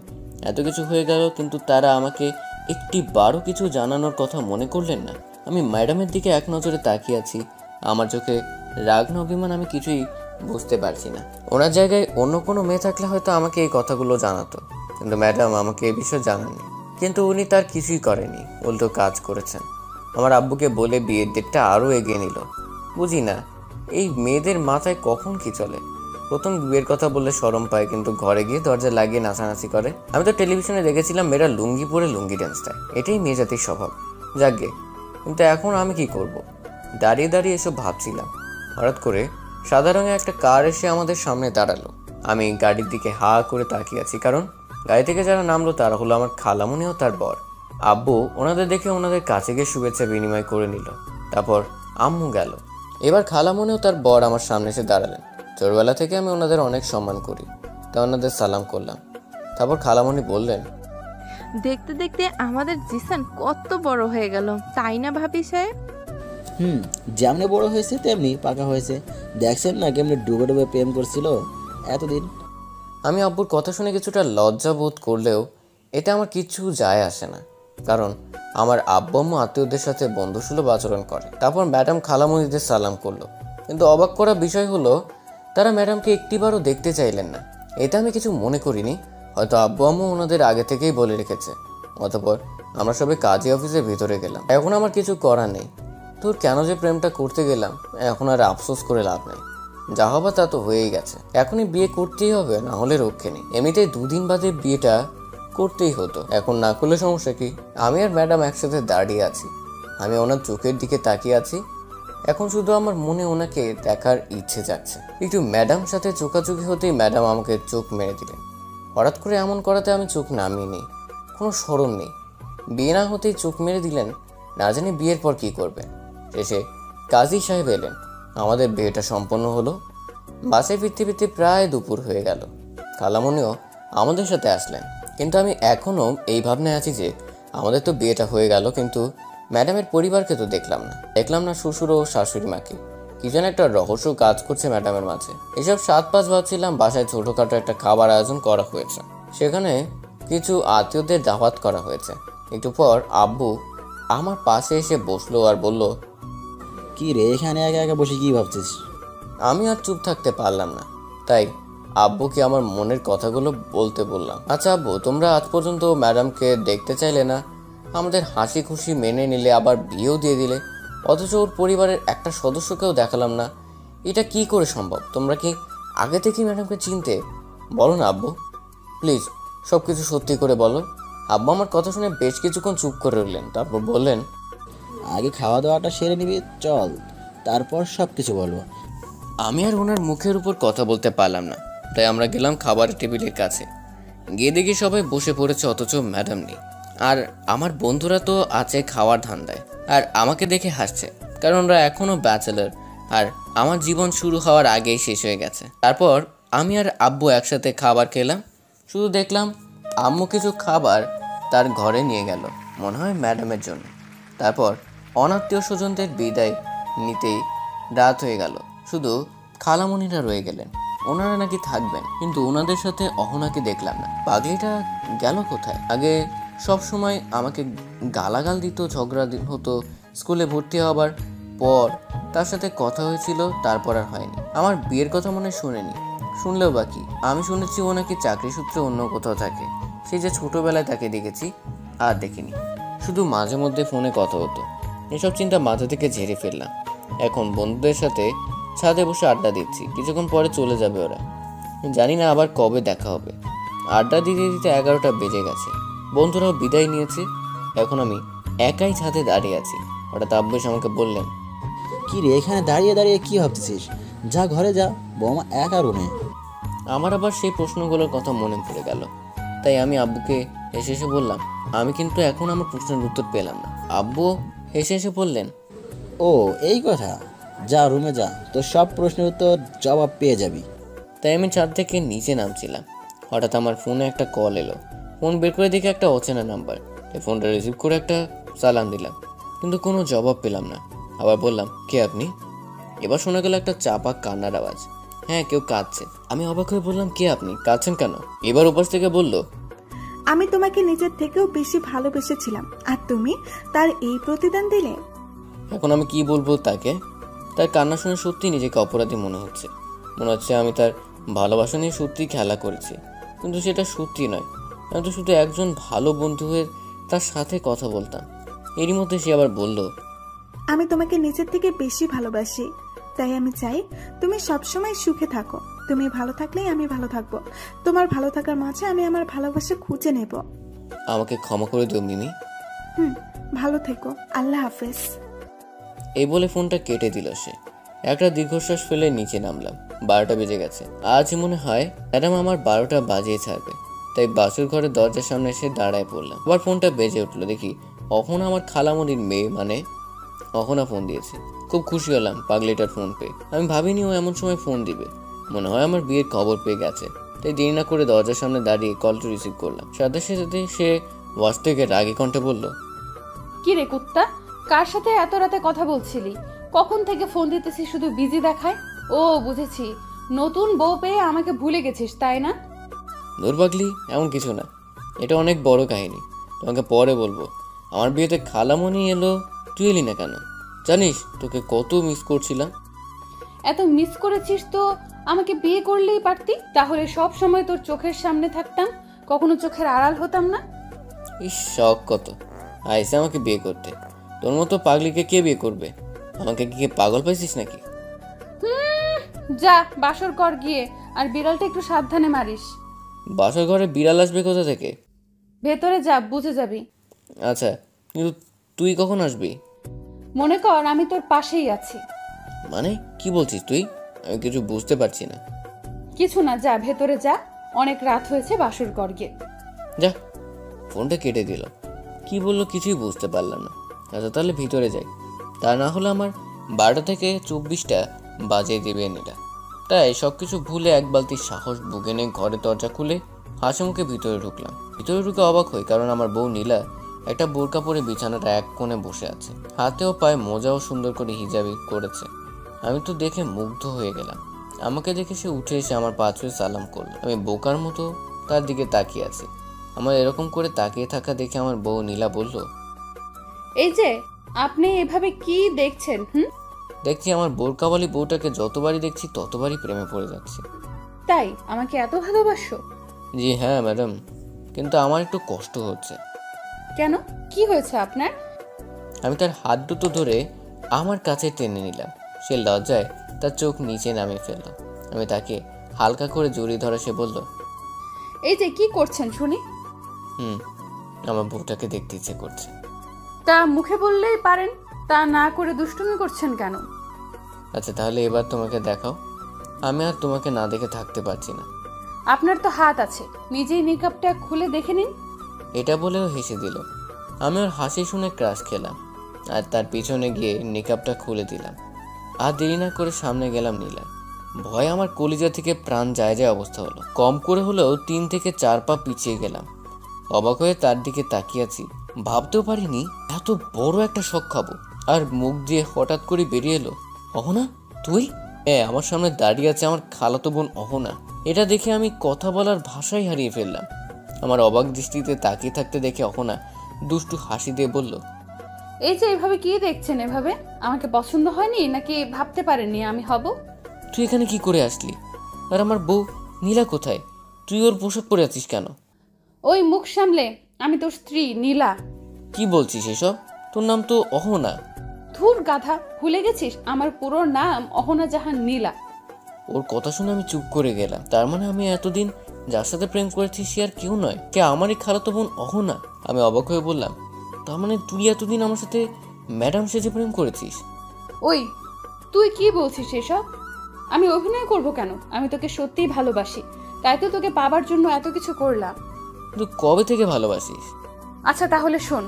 এত কিছু হয়ে গেল, কিন্তু তারা আমাকে একটি বারও কিছু জানানোর কথা মনে করলেন না। আমি ম্যাডামের দিকে এক নজরে তাকিয়ে আছি। আমার চোখে রাগ না অভিমান আমি কিছুই বুঝতে পারছি না। ওনার জায়গায় অন্য কোনো মেয়ে থাকলে হয়তো আমাকে এই কথাগুলো জানাতো, কিন্তু ম্যাডাম আমাকে এই বিষয়ে জানাননি। কিন্তু উনি তার কিছুই করেনি, উল্টো কাজ করেছেন। আমার আব্বুকে বলে বিয়ের ডেটটা আরও এগিয়ে নিল। বুঝি না এই মেয়েদের মাথায় কখন কি চলে। প্রথম বিয়ের কথা বললে শরম পায়, কিন্তু ঘরে গিয়ে দরজা লাগিয়ে নাচানাচি করে। আমি তো টেলিভিশনে দেখেছিলাম মেয়েরা লুঙ্গি পরে লুঙ্গি ডান্স দেয়, এটাই মেয়ে জাতির স্বভাব। যাকগে, কিন্তু এখন আমি কি করব? দাঁড়িয়ে দাঁড়িয়ে এসব ভাবছিলাম। হঠাৎ করে সাদা রঙের একটা কার এসে আমাদের সামনে দাঁড়ালো। আমি গাড়ির দিকে হা করে তাকিয়ে আছি, কারণ গাড়ি থেকে যারা নামলো তারা হলো আমার খালামণি ও তার বর। আব্বু ওনাদের দেখে ওনাদের কাছে গিয়ে শুভেচ্ছা বিনিময় করে নিল। তারপর আম্মু গেল। এবার খালামণি ও তার বর আমার সামনে এসে দাঁড়ালেন। ছোটবেলা থেকে আমি ওনাদের অনেক সম্মান করি, তা ওনাদের সালাম করলাম। তারপর খালামণি বললেন,
দেখতে দেখতে আমাদের জিসান কত বড় হয়ে গেল, তাই না ভাবি সাহেব?
যেমনি বড় হয়েছে তেমনি পাকা হয়েছে। দেখছেন না কেমনি ডুবে ডুবে প্রেম করছিল এতদিন।
আমি আব্বুর কথা শুনে কিছুটা লজ্জা বোধ করলেও এতে আমার কিছু যায় আসে না, কারণ আমার আব্বু আম্মু আত্মীয়দের সাথে বন্ধুসুলভ আচরণ করে। তারপর ম্যাডাম খালামণিদের সালাম করলো, কিন্তু অবাক করা বিষয় হলো তারা ম্যাডামকে একটিবারও দেখতে চাইলেন না। এটা আমি কিছু মনে করিনি, হয়তো আব্বু আম্মু ওনাদের আগে থেকেই বলে রেখেছে। অতঃপর আমরা সবাই কাজী অফিসের ভিতরে গেলাম। এখন আমার কিছু করার নেই। তোর কেন যে প্রেমটা করতে গেলাম এখন আর আফসোস করে লাভ নেই। যা হবার তা তো হয়েই গেছে। এখনই বিয়ে করতেই হবে, না হলে রক্ষে নেই। এমনিতেই 2 দিন বাদে বিয়েটা করতেই হতো, এখন না করলে সমস্যা কি? আমি আর ম্যাডাম একসাথে দাঁড়িয়ে আছি, আমি ওনার চোখের দিকে তাকিয়ে আছি। এখন শুধু আমার মনে ওনাকে দেখার ইচ্ছে যাচ্ছে। একটু ম্যাডাম সাথে চোখাচোখি হতেই ম্যাডাম আমাকে চোখ মেরে দিলেন। হঠাৎ করে এমন করাতে আমি চোখ নামিয়ে নিই, কোনো শরম নেই। বিয়ে না হতেই চোখ মেরে দিলেন, না জানি বিয়ের পর কি করবে। শেষে কাজী সাহেব এলেন, আমাদের বিয়েটা সম্পন্ন হলো। বাসে ফিরতে ফিরতে প্রায় দুপুর হয়ে গেল। খালামণিও আমাদের সাথে আসলেন, কিন্তু আমি এখনও এই ভাবনায় আছি যে আমাদের তো বিয়েটা হয়ে গেল, কিন্তু ম্যাডামের পরিবারকে তো দেখলাম না শ্বশুর ও শাশুড়ি মাকে। কি যেন একটা রহস্য কাজ করছে ম্যাডামের মাঝে। এসব 7-5 ভাবছিলাম, বাসায় ছোটোখাটো একটা খাবার আয়োজন করা হয়েছে। সেখানে কিছু আত্মীয়দের দাওয়াত করা হয়েছে। একটু পর আব্বু আমার পাশে এসে বসলো আর বলল,
কি রে এখানে একা একা বসে কি ভাবছিস?
আমি আর চুপ থাকতে পারলাম না, তাই আব্বুকে আমার মনের কথাগুলো বলতে বললাম। আচ্ছা আব্বু, তোমরা আজ পর্যন্ত ম্যাডামকে দেখতে চাইলে না, আমাদের হাসি খুশি মেনে নিলে, আবার বিয়েও দিয়ে দিলে, অথচ ওর পরিবারের একটা সদস্যকেও দেখালাম না। এটা কি করে সম্ভব? তোমরা কি আগে থেকেই ম্যাডামকে চিনতে? বলো না আব্বু, প্লিজ সব কিছু সত্যি করে বলো। আব্বু আমার কথা শুনে বেশ কিছুক্ষণ চুপ করে রইলেন, তারপর বললেন,
আগে খাওয়া দাওয়াটা সেরে নিবি চল, তারপর সব কিছু বলবো।
আমি আর ওনার মুখের উপর কথা বলতে পারলাম না, তাই আমরা গেলাম খাবারের টেবিলের কাছে। গিয়ে দেখি সবাই বসে পড়েছে, অথচ ম্যাডাম নেই। আর আমার বন্ধুরা তো আছে খাওয়ার ধান্দায়, আর আমাকে দেখে হাসছে, কারণ ওরা এখনও ব্যাচেলর, আর আমার জীবন শুরু হওয়ার আগেই শেষ হয়ে গেছে। তারপর আমি আর আব্বু একসাথে খাবার খেলাম। শুধু দেখলাম আম্মু কিছু খাবার তার ঘরে নিয়ে গেল, মনে হয় ম্যাডামের জন্য। তারপর অনাত্মীয় স্বজনদের বিদায় নিতেই রাত হয়ে গেল। শুধু খালামণিরা রয়ে গেলেন, ওনারা নাকি থাকবেন, কিন্তু ওনাদের সাথে অহনাকে দেখলাম না। পাগলিটা গেল কোথায়? আগে সব সময় আমাকে গালাগাল দিত, ঝগড়া হতো। স্কুলে ভর্তি হওয়ার পর তার সাথে কথা হয়েছিল, তারপর আর হয়নি। আমার বিয়ের কথা মনে শুনেনি, শুনলেও বাকি। আমি শুনেছি ও নাকি চাকরি সূত্রে অন্য কোথাও থাকে। সে যে ছোটোবেলায় তাকে দেখেছি আর দেখিনি, শুধু মাঝে মধ্যে ফোনে কথা হতো। এসব চিন্তা মাথা থেকে ঝেড়ে ফেললাম। এখন বন্ধুদের সাথে ছাদে বসে আড্ডা দিচ্ছি, কিছুক্ষণ পরে চলে যাবে ওরা। জানি না আবার কবে দেখা হবে। আড্ডা দিতে দিতে 11টা বেজে গেছে। বন্ধুরাও বিদায় নিয়েছে। এখন আমি একাই ছাদে দাঁড়িয়ে আছি। হঠাৎ আব্বু এসে আমাকে বললেন,
কি রে, এখানে দাঁড়িয়ে দাঁড়িয়ে কি ভাবতেছিস? যা ঘরে যা, বৌমা একা রুমে।
আমার আবার সেই প্রশ্নগুলোর কথা মনে পড়ে গেল। তাই আমি আব্বুকে হেসে হেসে বললাম, আমি কিন্তু এখন আমার প্রশ্নের উত্তর পেলাম না। আব্বু হেসে হেসে বললেন,
ও এই কথা, যা রুমে যা, তোর সব প্রশ্নের উত্তর জবাব পেয়ে যাবি।
তাই আমি ছাদ থেকে নিচে নামছিলাম। হঠাৎ আমার ফোনে একটা কল এলো। ফোন বের করে দেখে একটা অচেনা নাম্বার। এই ফোনটা রিসিভ করে একটা সালাম দিলাম, কিন্তু কোনো জবাব পেলাম না। আবার বললাম, কে আপনি? এবার শোনা গেল একটা চাপা কান্নার আওয়াজ। হ্যাঁ, কেউ কাঁদছে। আমি অবাক হয়ে বললাম, কে আপনি? কাঁদছেন কেন? এবার ওপাশ থেকে বলল,
আমি তোমাকে নিজের থেকেও বেশি ভালোবেসেছিলাম, আর তুমি তার এই প্রতিদান দিলে।
এখন আমি কি বলবো তাকে? তার কান্না শুনে সত্যি নিজেকে অপরাধী মনে হচ্ছে। মনে হচ্ছে আমি তার ভালোবাসা নিয়ে সত্যি খেলা করেছি, কিন্তু সেটা সত্যি নয়। আমি তো শুধু একজন ভালো বন্ধু হয়ে তার সাথে কথা বলতাম। এরই মধ্যে সে আবার বলল,
আমি তোমাকে নিজের থেকে বেশি ভালোবাসি, তাই আমি চাই তুমি সবসময় সুখে থাকো। তুমি ভালো থাকলেই আমি ভালো থাকবো। তোমার ভালো থাকার মাঝে আমি আমার ভালোবাসা খুঁজে নেব।
আমাকে ক্ষমা করে দিও মিমি।
ভালো থেকো, আল্লাহ হাফেজ।
এই বলে ফোনটা কেটে দিল সে। একটা দীর্ঘশ্বাস ফেলে নিচে নামলাম। 12টা বেজে গেছে। আজ মনে হয় ম্যাডাম আমার 12টা বাজিয়ে ছাড়বে। তাই বাসুর ঘরের দরজার সামনে এসে দাঁড়ায় পড়লাম। আবার ফোনটা বেজে উঠলো। দেখি অহনা, আমার খালামণির মেয়ে, মানে অহনা ফোন দিয়েছে। খুব খুশি হলাম পাগলিটার ফোন পেয়ে। আমি ভাবিনি ও এমন সময় ফোন দিবে। মনে হয় আমার বিয়ের খবর পেয়ে গেছে। তাই দেরি না করে দরজার সামনে দাঁড়িয়ে কলটা রিসিভ করলাম। সাথে সাথে সে ওয়াচ থেকে রাগী কণ্ঠে বলল,
কি রে কুত্তা, কার সাথে এত রাতে কথা বলছিলি? কখন থেকে ফোন দিতেছি, শুধু বিজি দেখায়। ও বুঝেছি, নতুন বউ পেয়ে আমাকে ভুলে গেছিস, তাই না?
দূর পাগলি, এমন কিছু না। এটা অনেক বড় কাহিনী, তোমাকে পরে বলবো। আমার বিয়েতে খালামণি এলো, তুই এলি না কেন? জানিস তোকে কত মিস করছিলাম।
এত মিস করেছিস তো আমাকে বিয়ে করলেই পারতি, তাহলে সব সময় তোর চোখের সামনে থাকতাম, কখনো চোখের আড়াল হতাম না।
ইস, শখ কত আইসে আমাকে বিয়ে করতে। তোর মতো পাগলিকে কে বিয়ে করবে? আমাকে কি পাগল পাইছিস নাকি?
যা বাসর কর গিয়ে, আর বিড়ালটা একটু সাবধানে মারিস।
বাসর ঘরে বিড়াল আসবে কোথা থেকে?
ভেতরে যা, বুঝে যাবি।
আচ্ছা, কিন্তু তুই কখন আসবি?
মনে কর আমি তোর পাশেই আছি।
মানে কি বলছিস তুই? আমি কিছু বুঝতে পারছি না।
কিছু না, যা ভেতরে যা, অনেক রাত হয়েছে, বাসর কর গিয়ে।
যা। ফোনটা কেটে দিল। কি বললো কিছুই বুঝতে পারলাম না। আচ্ছা তাহলে ভিতরে যাই, তা না হলে আমার 12টা থেকে 24টা বাজিয়ে দেবে এটা। তাই সবকিছু ভুলে এক বালতি সাহস বুকে নিয়ে ঘরের দরজা খুলে হাসি মুখে ভিতরে ঢুকলাম। ভিতরে ঢুকে অবাক হই, কারণ আমার বউ নীলা একটা বোরকা পরে বিছানাটা এক কোণে বসে আছে। হাতেও পায়ে মোজাও সুন্দর করে হিজাবি করেছে। আমি তো দেখে মুগ্ধ হয়ে গেলাম। আমাকে দেখে সে উঠে এসে আমার পা ছুঁয়ে সালাম করলো। আমি বোকার মতো তার দিকে তাকিয়ে আছি। আমার এরকম করে তাকিয়ে থাকা দেখে আমার বউ নীলা বলল,
এই যে আপনি এভাবে কি দেখছেন?
দেখছি আমার বোরকাওয়ালি বউটাকে যতবারই দেখছি ততবারই প্রেমে পড়ে যাচ্ছে।
তাই আমাকে এত ভালোবাসো?
জি হ্যাঁ ম্যাডাম, কিন্তু আমার একটু কষ্ট হচ্ছে।
কেন, কি হয়েছে আপনার?
আমি তার হাত দুটো ধরে আমার কাছে টেনে নিলাম। সে লজ্জায় তার চোখ নিচে নামিয়ে ফেলল। আমি তাকে হালকা করে জড়িয়ে ধরে সে বলল,
এই যে কি করছেন শুনি?
আমার বউটাকে দেখতে ইচ্ছে করছে।
তা মুখে বললেই পারেন, তা না করে দুষ্টুমি করছেন কেন?
আচ্ছা তাহলে এবার তোমাকে দেখাও। আমি আর তোমাকে না দেখে থাকতে পারছি না।
আপনার তো হাত আছে, নিজেই নিকাবটা খুলে দেখে নিন।
এটা বলেও হেসে দিল। আমি ওর হাসি শুনে ক্রাশ খেলাম আর তার পিছনে গিয়ে নিকাবটা খুলে দিলাম। আর দেরি না করে সামনে গেলাম নীলা। ভয়ে আমার কলিজা থেকে প্রাণ যায় যায় অবস্থা হলো। কম করে হলেও 3 থেকে 4 পা পিছিয়ে গেলাম। অবাক হয়ে তার দিকে তাকিয়ে আছি। ভাবতেও পারিনি এত বড় একটা শখ খাবো। আর মুখ দিয়ে হঠাৎ করে বেরিয়ে এলো, অহনা তুই? আমার সামনে দাঁড়িয়ে আছে আমার খালাতো বোন অহনা। এটা দেখে আমি কথা বলার ভাষাই হারিয়ে ফেললাম। আমার অবাক দৃষ্টিতে তাকিয়ে থাকতে দেখে অহনা দুষ্টু হাসি দিয়ে বলল,
এই যে এভাবে কি দেখছেন? এভাবে আমাকে পছন্দ হয়নি নাকি ভাবতে পারেননি আমি হব?
তুই এখানে কি করে আসলি? আর আমার বউ নীলা কোথায়? তুই ওর পোশাক পরে আছিস কেন?
ওই মুখ সামলে, আমি তোর স্ত্রী নীলা।
কি বলছিস এসব? তোর নাম তো অহনা।
ধুর গাধা, ভুলে গেছিস আমার পুরো নাম অহনা জাহান নীলা।
ওর কথা শুনে আমি চুপ করে গেলাম। তার মানে আমি এতদিন যার সাথে প্রেম করেছিস সে আর কেউ নয়, কে আমারই খালাতো বোন অহনা। আমি অবাক হয়ে বললাম, তার মানে তুই এতদিন আমার সাথে ম্যাডাম সেজে প্রেম করেছিস?
ওই তুই কি বলছিস এসব? আমি অভিনয় করব কেন? আমি তোকে সত্যিই ভালোবাসি, তাই তো তোকে পাবার জন্য এত কিছু করলাম।
তুই কবে থেকে ভালোবাসিস?
আচ্ছা তাহলে শোন,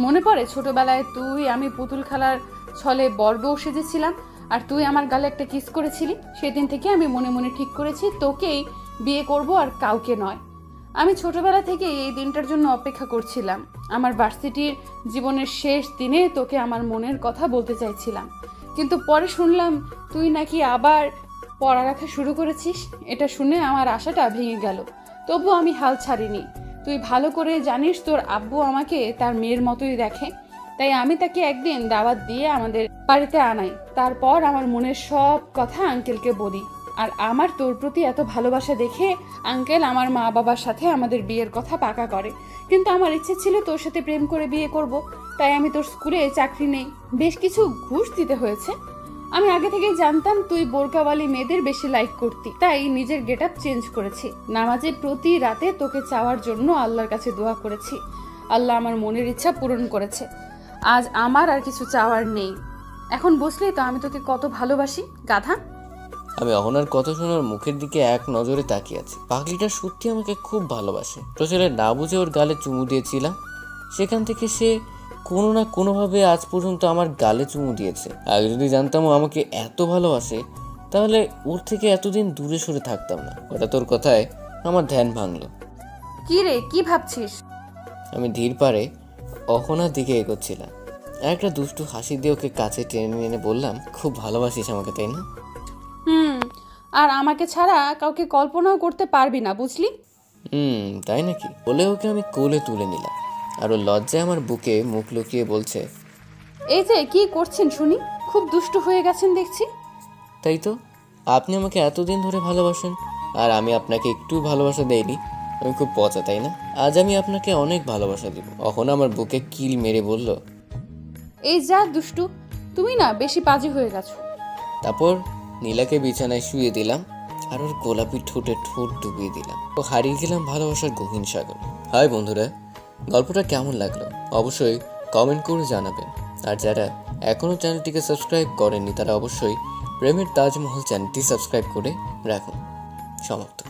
মনে পড়ে ছোটবেলায় তুই আমি পুতুল খেলার ছলে বর বউ সেজেছিলাম আর তুই আমার গালে একটা কিস করেছিলি? সেদিন থেকে আমি মনে মনে ঠিক করেছি তোকেই বিয়ে করব আর কাউকে নয়। আমি ছোটবেলা থেকে এই দিনটার জন্য অপেক্ষা করছিলাম। আমার ভার্সিটির জীবনের শেষ দিনে তোকে আমার মনের কথা বলতে চাইছিলাম, কিন্তু পরে শুনলাম তুই নাকি আবার পড়ালেখা শুরু করেছিস। এটা শুনে আমার আশাটা ভেঙে গেল, তবু আমি হাল ছাড়িনি। তুই ভালো করে জানিস তোর আব্বু আমাকে তার মেয়ের মতোই দেখে, তাই আমি তাকে একদিন দাওয়াত দিয়ে আমাদের বাড়িতে আনাই। তারপর আমার মনের সব কথা আঙ্কেলকে বলি, আর আমার তোর প্রতি এত ভালোবাসা দেখে আঙ্কেল আমার মা বাবার সাথে আমাদের বিয়ের কথা পাকা করে। কিন্তু আমার ইচ্ছে ছিল তোর সাথে প্রেম করে বিয়ে করব, তাই আমি তোর স্কুলে চাকরি নেই, বেশ কিছু ঘুষ দিতে হয়েছে। আমি আগে থেকেই জানতাম তুই বোরকাওয়ালি মেয়েদের বেশি লাইক করতি, তাই নিজের গেটআপ চেঞ্জ করেছি। নামাজে প্রতি রাতে তোকে চাওয়ার জন্য আল্লাহর কাছে দোয়া করেছি, আল্লাহ আমার মনের ইচ্ছা পূরণ করেছে। আজ আমার আর কিছু চাওয়ার নেই। এখন বুঝলি তো আমি তোকে কত ভালোবাসি, গাধা।
আমি অহনার কথা শুনে ওর মুখের দিকে এক নজরে তাকিয়ে আছি। পাগলিটা সত্যি আমাকে খুব ভালোবাসে। ছোটবেলা না বুঝে ওর গালে চুমু দিয়েছিলাম, সেখান থেকে সে কোনো না কোনোভাবে আজ পর্যন্ত আমার গালে চুমু দিয়েছে। আগে যদি জানতাম ও আমাকে এত ভালোবাসে তাহলে ওর থেকে এতদিন দূরে সরে থাকতাম না। হঠাৎ তোর কথায় আমার ধ্যান ভাঙলো।
কি রে, কি ভাবছিস?
আমি ধীর পারে অহনার দিকে এগোচ্ছিলাম। একটা দুষ্টু হাসি দিয়ে ওকে কাছে টেনে এনে বললাম, খুব ভালোবাসিস আমাকে তাই না?
আর আমাকে ছাড়া কাউকে কল্পনাও করতে পারবি না, বুঝলি?
তাই নাকি? বলে ওকে আমি কোলে তুলে নিলাম, আর ও লজ্জায় আমার বুকে মুখ লুকিয়ে বলছে,
এই যে কি করছেন শুনি, খুব দুষ্টু হয়ে গেছেন দেখছি।
তাই তো, আপনি আমাকে এতদিন ধরে ভালোবাসেন আর আমি আপনাকে একটু ভালোবাসা দেইনি। আমি খুব পচা তাই না? আজ আমি আপনাকে অনেক ভালোবাসা দিব। অহনা আমার বুকে কিল মেরে বলল,
এই যা দুষ্টু, তুমি না বেশি পাজি হয়ে গেছো।
তারপর নীলাকে বিছানায় শুয়ে দিলাম আর ওর গোলাপি ঠোঁটে ঠোঁট ডুবিয়ে দিলাম। ও হারিয়ে গেলাম ভালোবাসার গহীন সাগর। হাই বন্ধুরা, গল্পটা কেমন লাগলো অবশ্যই কমেন্ট করে জানাবেন। আর যারা এখনও চ্যানেলটিকে সাবস্ক্রাইব করেননি তারা অবশ্যই প্রেমের তাজমহল চ্যানেলটি সাবস্ক্রাইব করে রাখুন। সমাপ্ত।